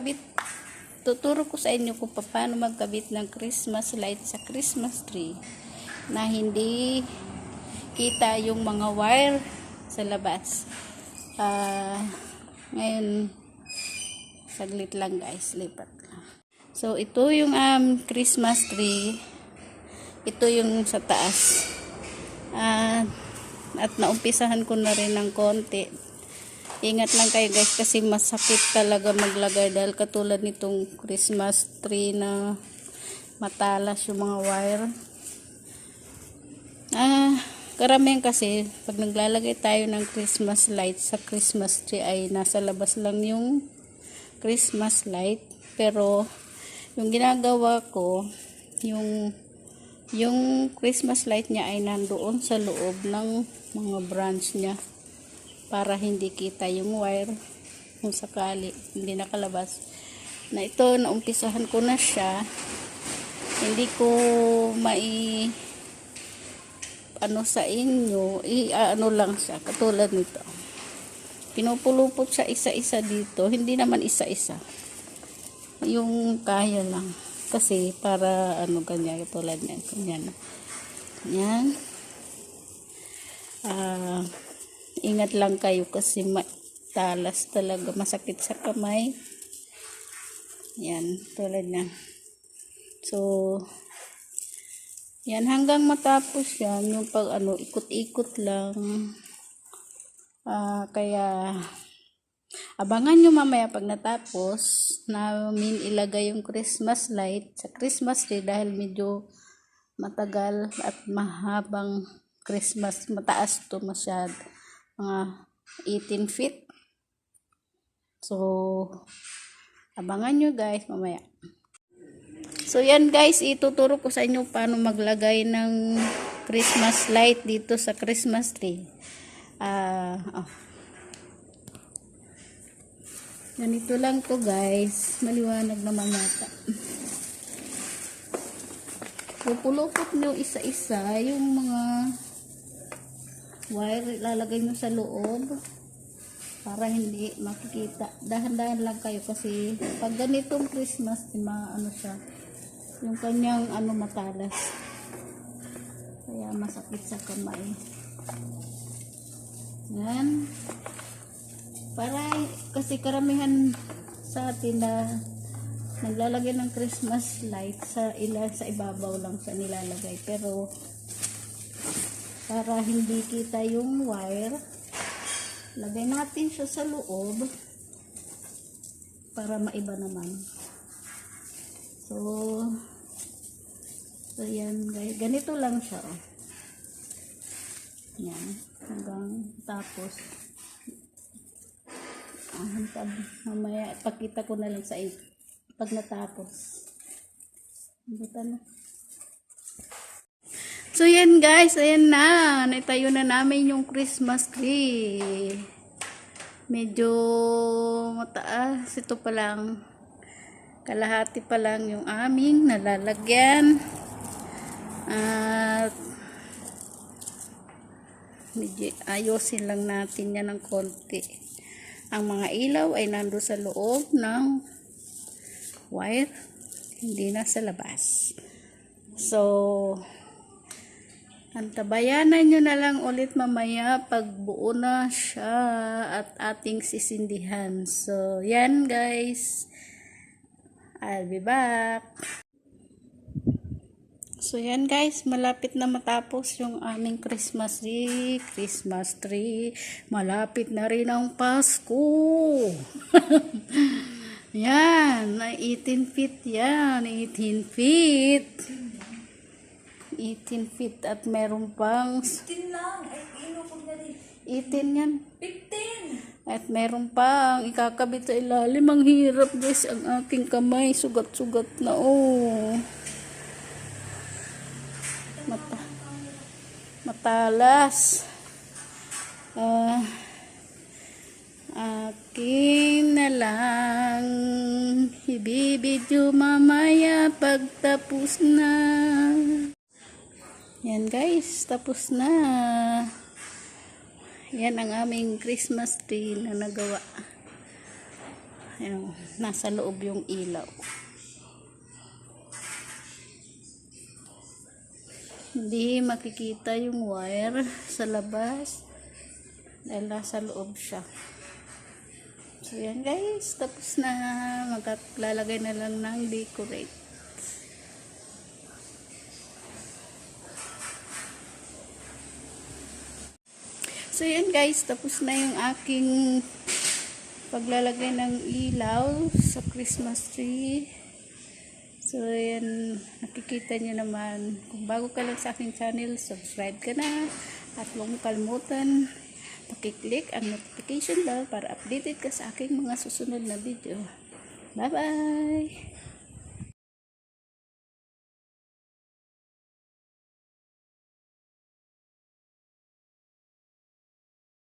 magkabit. Tuturo ko sa inyo kung paano magkabit ng Christmas light sa Christmas tree na hindi kita yung mga wire sa labas. Ngayon, saglit lang guys, lipat lang. So, ito yung Christmas tree. Ito yung sa taas. At naumpisahan ko na rin ng konti. Ingat lang kayo guys kasi masakit talaga maglagay dahil katulad nitong Christmas tree na matalas yung mga wire. Karamihan kasi pag naglalagay tayo ng Christmas light sa Christmas tree ay nasa labas lang yung Christmas light. Pero yung ginagawa ko, yung Christmas light niya ay nandoon sa loob ng mga branch niya para hindi kita yung wire kung sakali hindi nakalabas. Na ito, naumpisahan ko na siya. Hindi ko sa inyo, ano lang siya, katulad nito. Pinupulupot siya isa-isa dito, hindi naman isa-isa. Yung kaya lang. Kasi para ganyan, katulad niyan, ganyan. Yan. Ingat lang kayo kasi talas talaga, masakit sa kamay. Yan, tulad niyan. So, yan hanggang matapos yan, yung pag ikot-ikot lang. Kaya abangan nyo mamaya pag natapos namin ilagay yung Christmas light sa Christmas tree dahil medyo matagal at mahabang Christmas, mataas to masyad, mga 18 feet. So, abangan nyo guys mamaya. So, yan guys, ituturo ko sa inyo paano maglagay ng Christmas light dito sa Christmas tree. Ganito lang to guys, maliwanag naman yata. Pupulupot nyo isa-isa yung mga wire, ilalagay nyo sa loob para hindi makikita. Dahan-dahan lang kayo kasi pag ganitong Christmas, siya, yung kanyang matalas. Kaya masakit sa kamay. Yan. Para kasi karamihan sa atin na naglalagay ng Christmas light sa ibabaw lang sa nilalagay, pero para hindi kita yung wire, lagay natin siya sa loob para maiba naman. So yan guys, ganito lang siya. Yan, hanggang tapos. Mamaya ipakita ko na lang sa inyo pag natapos. So yan guys, ayan na, naitayo na namin yung Christmas tree. Medyo mataas, ito pa lang, kalahati pa lang yung aming nalalagyan. At medyo ayosin lang natin yan ng konti. Ang mga ilaw ay nando sa loob ng wire, hindi na sa labas. So, antabayanan nyo na lang ulit mamaya pag buo na siya at ating sisindihan. So, yan guys. I'll be back. So, yan guys, malapit na matapos yung aming Christmas tree. Malapit na rin ang Pasko. Yan, 18 feet yan, 18 feet. 18 feet at meron pang 15 lang, ay inukog na rin. 18 yan. 15! At meron pang ikakabit sa ilalim. Ang hirap guys, ang aking kamay, sugat-sugat na matalas. Akin na lang ibibidyo mamaya pagtapos na. Yan guys, tapos na. Yan ang aming Christmas tree na nagawa. Ayun, nasa loob yung ilaw. Hindi makikita yung wire sa labas dahil nasa loob siya. So yan guys, tapos na. Maglalagay na lang ng decorate. So yan guys, tapos na yung aking paglalagay ng ilaw sa Christmas tree. So yan, nakikita nyo naman. Kung bago ka lang sa aking channel, subscribe ka na. At huwag mo kalimutan, pakiclick ang notification bell para updated ka sa aking mga susunod na video. Bye bye!